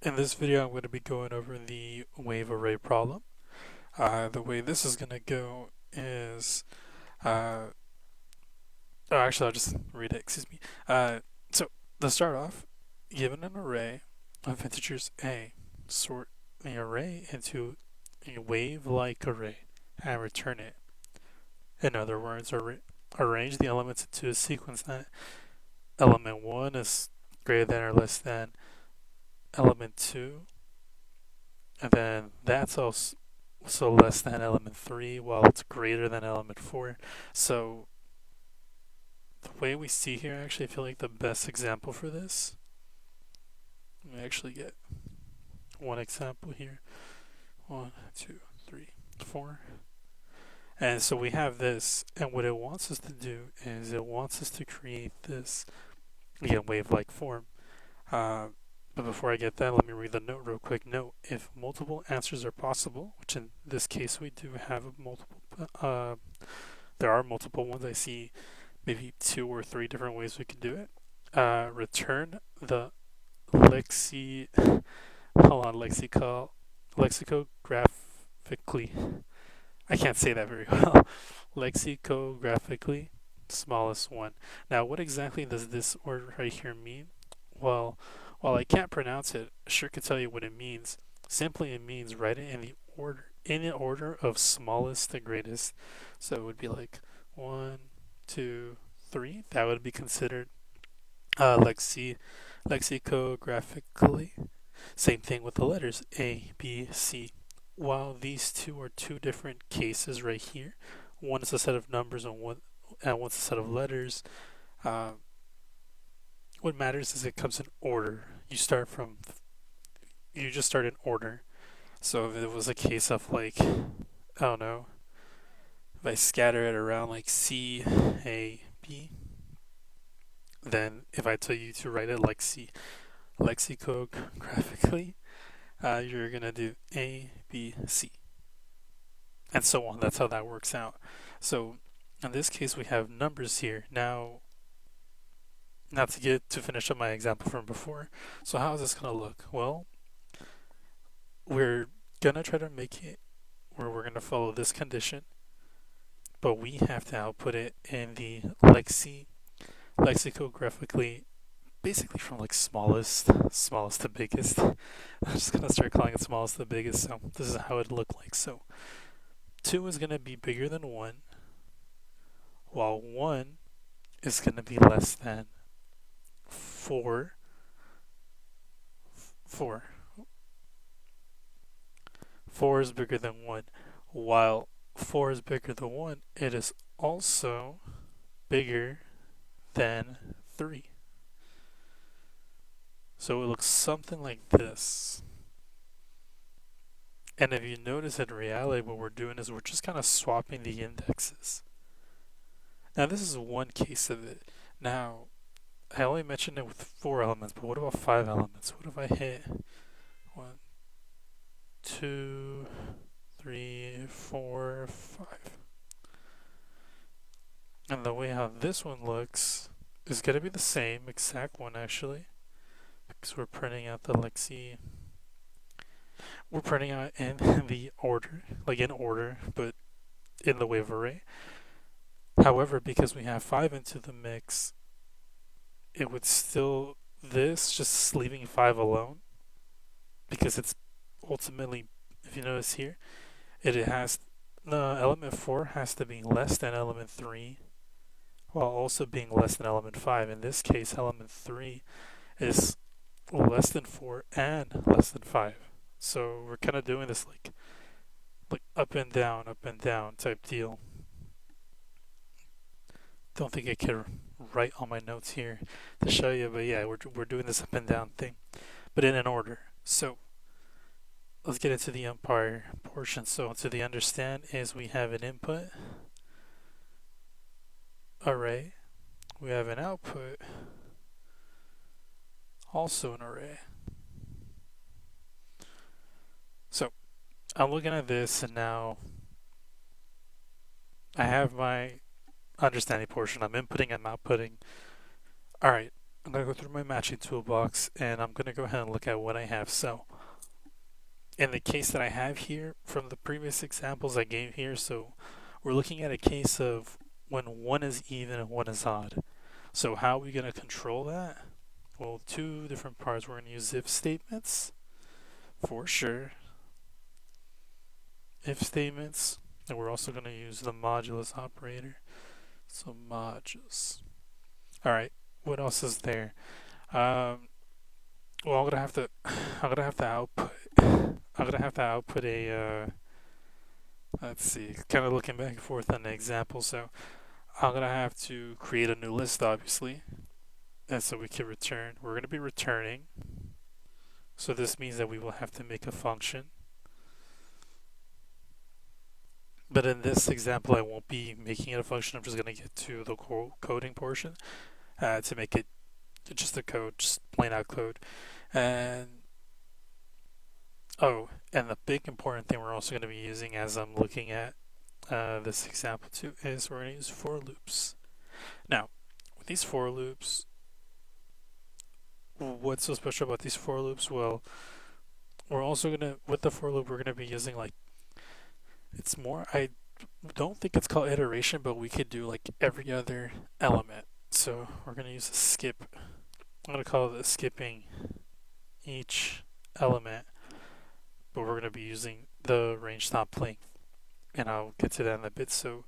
In this video, I'm going to be going over the wave array problem. The way this is going to go is, uh, I'll just read it, excuse me. So, to start off, given an array of integers a, sort the array into a wave-like array and return it. In other words, arrange the elements into a sequence that element 1 is greater than or less than element 2, and then that's also less than element 3 while it's greater than element 4. So the way we see here, actually, I feel like the best example for this, let me actually get one example here. 1, 2, 3, 4. And so we have this, and what it wants us to do is it wants us to create this, again, wave-like form. But before I get that, let me read the note real quick. Note, if multiple answers are possible, which in this case we do have there are multiple ones. I see maybe 2 or 3 different ways we can do it. Return the lexicographically. I can't say that very well. Lexicographically smallest one. Now, what exactly does this word right here mean? Well, while I can't pronounce it, I sure can tell you what it means. Simply, it means write it in the order of smallest to greatest. So it would be like 1, 2, 3. That would be considered lexicographically. Same thing with the letters A, B, C. While these two are two different cases right here, one is a set of numbers and one's a set of letters. Uh, what matters is it comes in order. You just start in order. So if it was a case of like, I don't know, if I scatter it around like C, A, B, then if I tell you to write it like C, lexicographically, you're gonna do A, B, C, and so on. That's how that works out. So in this case, we have numbers here. Now, not to get to finish up my example from before. So how is this gonna look? Well, we're gonna try to make it where we're gonna follow this condition, but we have to output it in the lexicographically, basically from like smallest to biggest. I'm just gonna start calling it smallest to biggest. So this is how it look like. So 2 is gonna be bigger than 1, while 1 is gonna be less than 4. 4. 4 is bigger than 1. While 4 is bigger than 1, it is also bigger than 3. So it looks something like this. And if you notice, in reality, what we're doing is we're just kind of swapping the indexes. Now, this is one case of it. Now, I only mentioned it with 4 elements, but what about 5 elements? What if I hit 1, 2, 3, 4, 5? And the way how this one looks is going to be the same exact one, actually, because we're printing out the Lexi. We're printing out in the order, like in order, but in the wave array. However, because we have 5 into the mix, it would still, this just leaving 5 alone, because it's ultimately, if you notice here, it has, the element 4 has to be less than element 3, while also being less than element 5. In this case, element 3 is less than 4 and less than 5. So we're kind of doing this like up and down type deal. Don't think I can write all my notes here to show you, but yeah, we're doing this up and down thing, but in an order. So let's get into the umpire portion. So to the understand is we have an input array, we have an output, also an array. So I'm looking at this, and now I have my understanding portion. I'm inputting, I'm outputting. Alright, I'm going to go through my matching toolbox and I'm going to go ahead and look at what I have. So in the case that I have here from the previous examples I gave here, so we're looking at a case of when one is even and one is odd. So how are we going to control that? Well, two different parts. We're going to use if statements for sure. If statements, and we're also going to use the modulus operator. So modulus. All right. What else is there? Well, I'm gonna have to output. I'm gonna have to output a. Let's see. Kind of looking back and forth on the example. So I'm gonna have to create a new list, obviously, and so we can return. We're gonna be returning. So this means that we will have to make a function. But in this example, I won't be making it a function. I'm just gonna get to the coding portion to make it just a code, just plain out code, and oh, and the big important thing we're also going to be using as I'm looking at this example too is we're going to use for loops. Now, with these for loops, what's so special about these for loops? Well, we're also going to, with the for loop, we're going to be using like, it's more, I don't think it's called iteration, but we could do like every other element. So we're going to use a skip. I'm going to call it skipping each element, but we're going to be using the range top length, and I'll get to that in a bit. So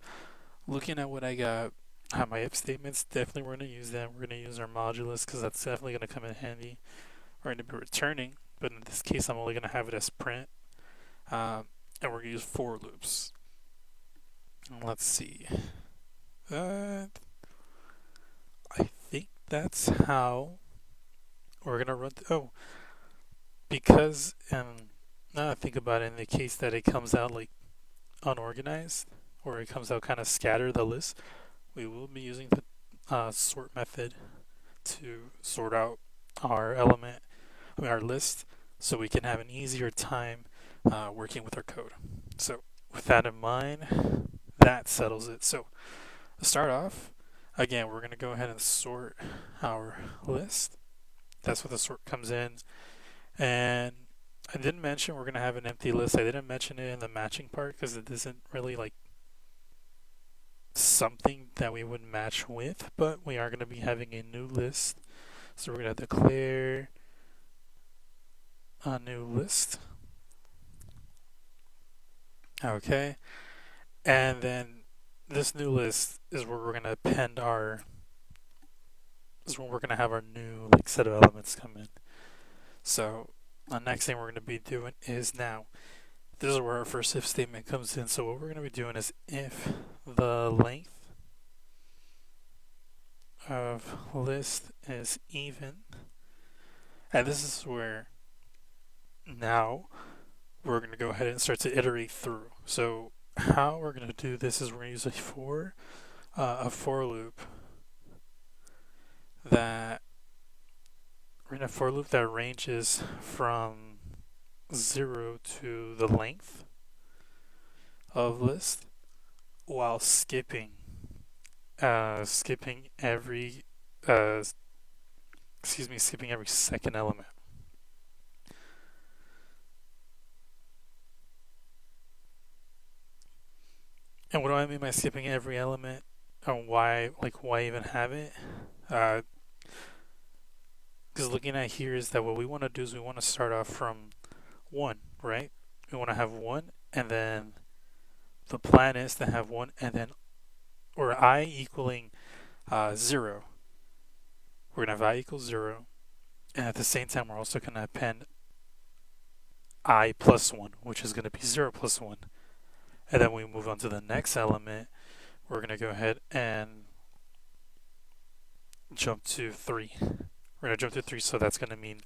looking at what I got, my if statements, definitely we're going to use them. We're going to use our modulus because that's definitely going to come in handy. We're going to be returning, but in this case I'm only going to have it as print, and we're going to use for loops. And let's see. I think that's how we're going to run. Because now I think about it, in the case that it comes out like unorganized, or it comes out kind of scattered, the list, we will be using the sort method to sort out our our list, so we can have an easier time working with our code. So with that in mind, that settles it. So to start off, again, we're going to go ahead and sort our list. That's what the sort comes in. And I didn't mention we're going to have an empty list. I didn't mention it in the matching part because it isn't really like something that we would match with, but we are going to be having a new list. So we're going to declare a new list. Okay. And then this new list is where we're going to append is when we're going to have our new like set of elements come in. So the next thing we're going to be doing is now, this is where our first if statement comes in. So what we're going to be doing is if the length of list is even, and this is where now we're going to go ahead and start to iterate through. So how we're going to do this is we're going to use a for loop that ranges from 0 to the length of list while skipping every skipping every second element. And what do I mean by skipping every element, and why even have it? Because looking at here is that what we want to do is we want to start off from 1, right? We want to have 1, and then the plan is to have 1 and then, or I equaling 0. We're going to have I equals 0, and at the same time we're also going to append I plus 1, which is going to be 0 plus 1. And then we move on to the next element. We're going to go ahead and jump to 3. We're going to jump to 3, so that's going to mean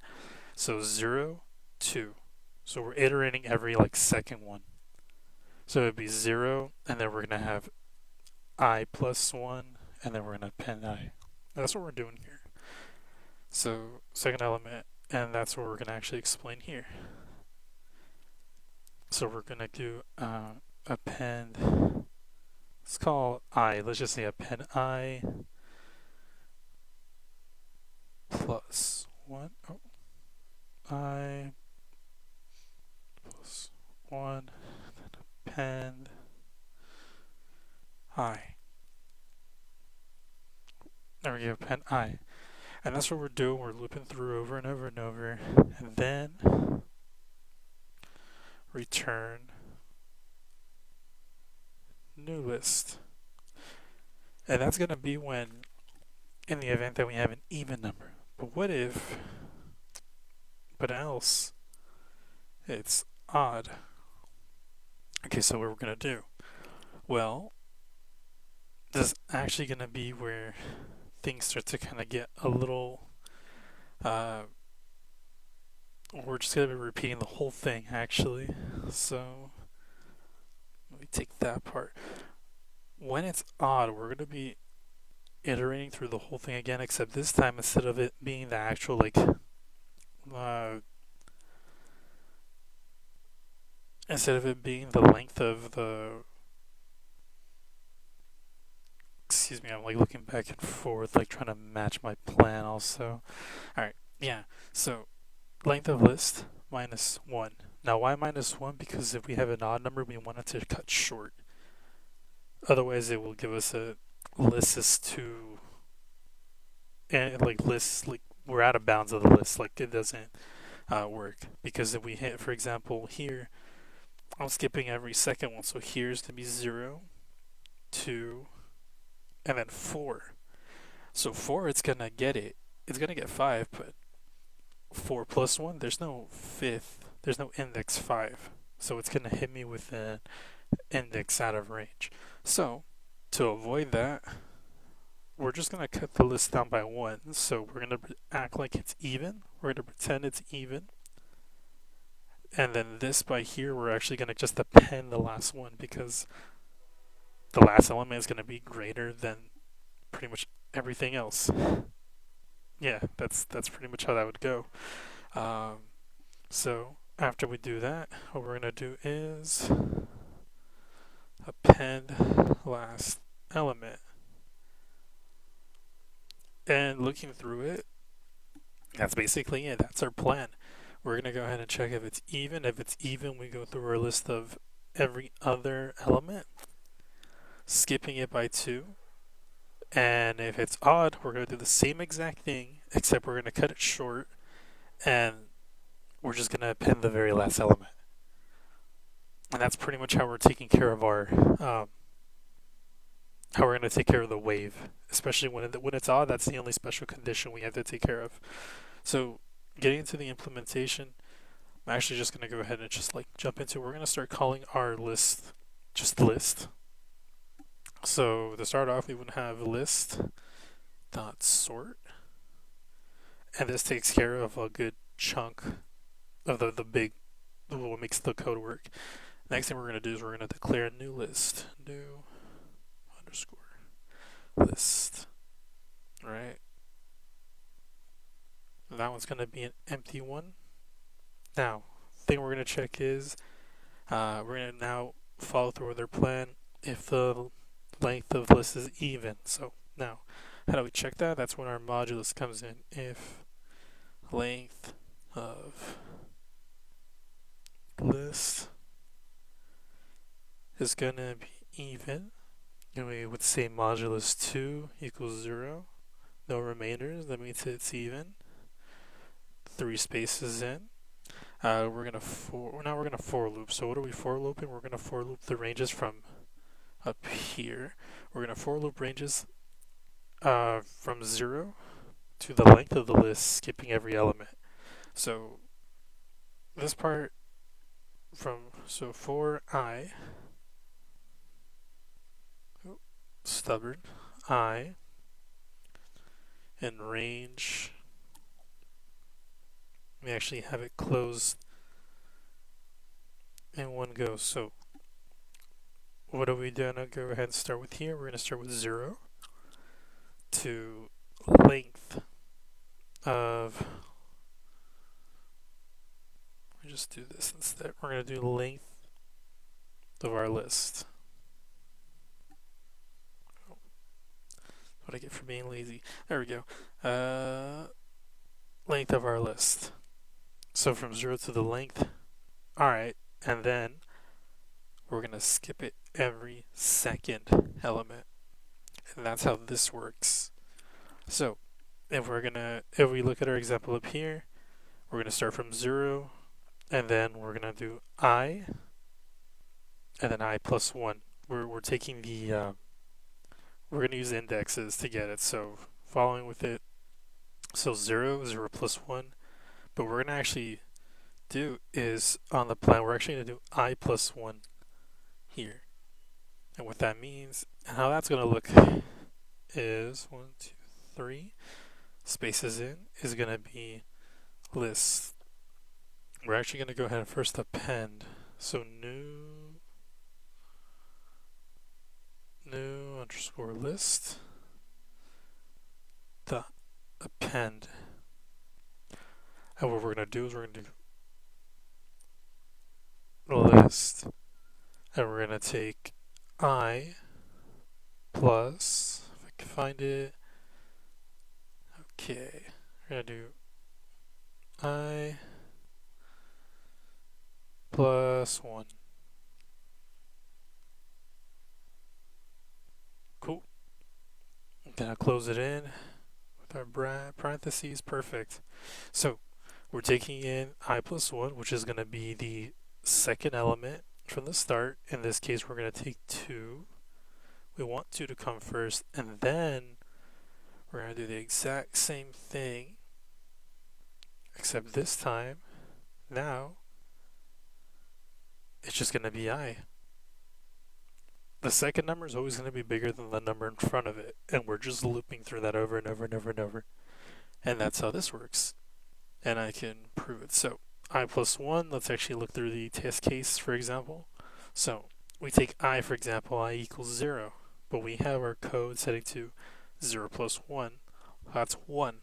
0, 2. So we're iterating every second one. So it would be 0, and then we're going to have I plus 1, and then we're going to append I. That's what we're doing here. So second element, and that's what we're going to actually explain here. So we're going to do append, let's call I, let's just say append I plus 1. Oh, I plus 1. Append I. There we go, append I. And that's what we're doing. We're looping through over and over and over. And then return new list. And that's going to be when, in the event that we have an even number. But what if, but else, it's odd? Okay, so what we're going to do? Well, this is actually going to be where things start to kind of get a little, we're just going to be repeating the whole thing actually. So, let me take that part. When it's odd, we're going to be iterating through the whole thing again, except this time instead of it being the actual instead of it being the length of the, excuse me, I'm like looking back and forth, like trying to match my plan also. Alright, yeah, so length of list minus 1. Now why minus 1? Because if we have an odd number, we want it to cut short. Otherwise it will give us a list is too, and like lists, like we're out of bounds of the list, like it doesn't work. Because if we hit, for example, here, I'm skipping every second one, so here's going to be 0, 2, and then 4. So 4, it's going to get it. It's going to get 5, but 4 plus 1, there's no fifth. There's no index 5. So it's going to hit me with an index out of range. So to avoid that, we're just going to cut the list down by 1. So we're going to act like it's even. We're going to pretend it's even. And then this by here, we're actually going to just append the last one because the last element is going to be greater than pretty much everything else. Yeah, that's pretty much how that would go. So after we do that, what we're going to do is append last element. And looking through it, that's basically it. That's our plan. We're going to go ahead and check if it's even. If it's even, we go through our list of every other element, skipping it by 2. And if it's odd, we're going to do the same exact thing, except we're going to cut it short, and we're just going to append the very last element. And that's pretty much how we're taking care of our, how we're going to take care of the wave. Especially when it's odd, that's the only special condition we have to take care of. So getting into the implementation, I'm actually just going to go ahead and just like jump into it. We're going to start calling our list just list. So to start off, we would have list dot sort, and this takes care of a good chunk of the big, what makes the code work. Next thing we're going to do is we're going to declare a new list, new underscore list. All right, that one's going to be an empty one. Now, thing we're going to check is we're going to now follow through with our plan if the length of list is even. So now, how do we check that? That's when our modulus comes in. If length of list is going to be even, and we would say modulus 2 equals 0, no remainders, that means it's even. 3 spaces in. We're gonna for loop. So what are we for looping? We're gonna for loop the ranges from up here. We're gonna for loop ranges from 0 to the length of the list, skipping every element. So this part for I, stubborn, I, and range, we actually have it closed in one go. So what are we gonna go ahead and start with here? We're gonna start with 0 to length of, let me just do this instead. We're going to do the length of our list. What I get for being lazy. There we go. length of our list. So from 0 to the length. Alright, and then we're going to skip it every second element. And that's how this works. So if we look at our example up here, we're going to start from 0, and then we're going to do I, and then I plus 1. We're taking we're going to use indexes to get it. So following with it, so 0, 0 plus 1. But what we're going to actually do is on the plan, we're actually going to do I plus 1 here. And what that means, and how that's going to look is 1, 2, 3, spaces in is going to be list. We're actually going to go ahead and first append. So new underscore list dot append. And what we're going to do is we're going to do list, and we're going to take I plus, if I can find it, okay, we're going to do I plus 1. Cool. Then I'll close it in with our parentheses. Perfect. So we're taking in I plus 1, which is going to be the second element from the start. In this case, we're going to take 2. We want 2 to come first, and then we're going to do the exact same thing, except this time, now, it's just going to be I. The second number is always going to be bigger than the number in front of it, and we're just looping through that over and over and over and over. And that's how this works. And I can prove it. So I plus 1, let's actually look through the test case, for example. So we take I, for example, I equals 0, but we have our code setting to 0 plus 1, that's 1,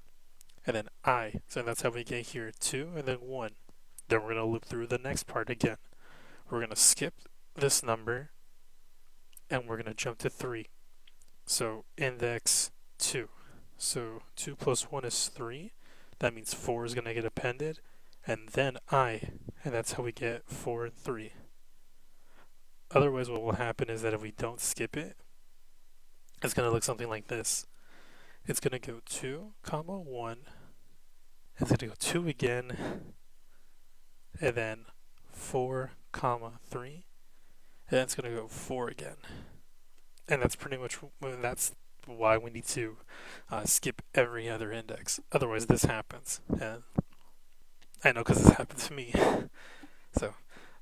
and then I, so that's how we get here, 2 and then 1. Then we're going to loop through the next part again. We're going to skip this number, and we're going to jump to 3. So index 2. So 2 plus 1 is 3. That means 4 is going to get appended, and then I, and that's how we get 4 and 3. Otherwise, what will happen is that if we don't skip it, it's going to look something like this. It's going to go 2, comma 1, it's going to go 2 again, and then 4, comma 3, and then it's going to go 4 again. And that's pretty much, that's why we need to skip every other index. Otherwise, this happens. And I know because this happened to me. So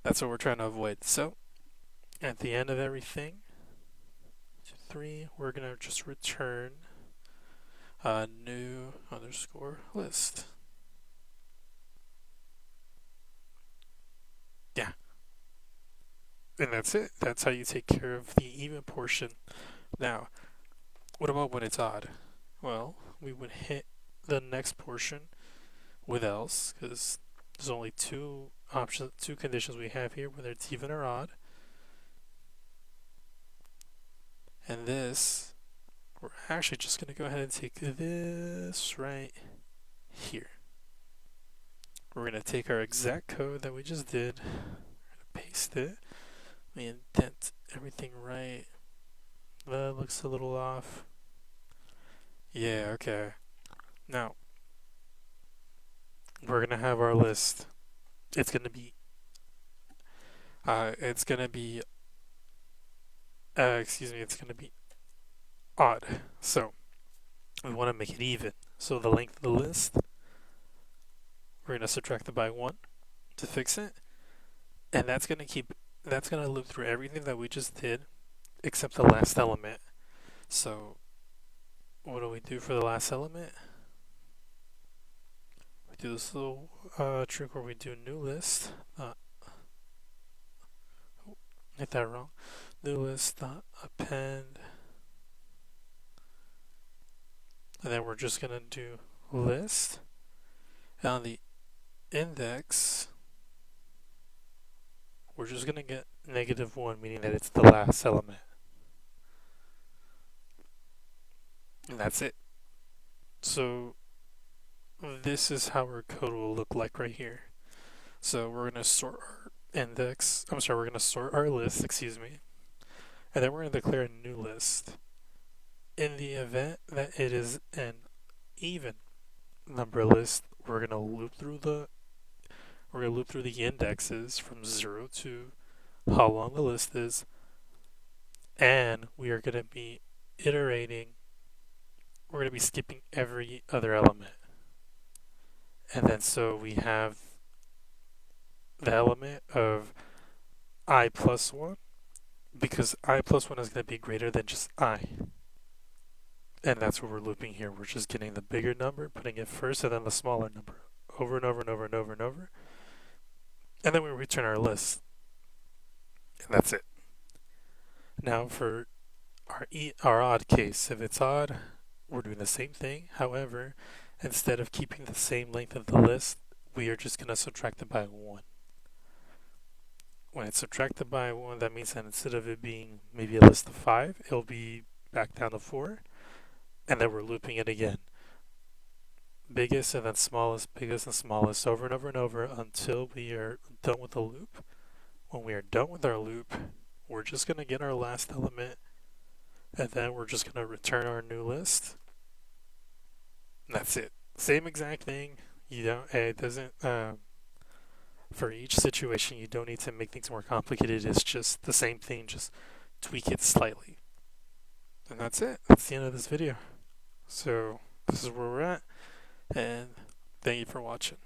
that's what we're trying to avoid. So at the end of everything, 3, we're going to just return a new underscore list. Yeah. And that's it. That's how you take care of the even portion. Now, what about when it's odd? Well, we would hit the next portion with else, because there's only two conditions we have here, whether it's even or odd. And this, we're actually just going to go ahead and take this right here. We're going to take our exact code that we just did, we're going to paste it, we indent everything right. That looks a little off. Yeah, okay. Now, we're going to have our list. It's going to be it's going to be odd. So we want to make it even. So the length of the list, we're going to subtract it by 1 to fix it. And that's going to loop through everything that we just did except the last element. So what do we do for the last element? We do this little trick where we do new list. Hit that wrong. New list append, and then we're just gonna do list, and on the index we're just gonna get -1, meaning that it's the last element, and that's it. So this is how our code will look like right here. So we're going to sort our we're going to sort our list, excuse me, and then we're going to declare a new list. In the event that it is an even number list, we're going to loop through the indexes from 0 to how long the list is, and we are going to be iterating, we're going to be skipping every other element. And then so we have the element of I plus 1, because I plus 1 is going to be greater than just I. And that's what we're looping here. We're just getting the bigger number, putting it first, and then the smaller number over and over and over and over and over. And then we return our list. And that's it. Now for our odd case, if it's odd, we're doing the same thing. However, instead of keeping the same length of the list, we are just going to subtract it by 1. When it's subtracted by 1, that means that instead of it being maybe a list of 5, it'll be back down to 4. And then we're looping it again. Biggest and then smallest, biggest and smallest, over and over and over until we are done with the loop. When we are done with our loop, we're just going to get our last element, and then we're just going to return our new list. And that's it. Same exact thing. It doesn't, for each situation, you don't need to make things more complicated. It's just the same thing, just tweak it slightly. And that's it. That's the end of this video. So, this is where we're at, and thank you for watching.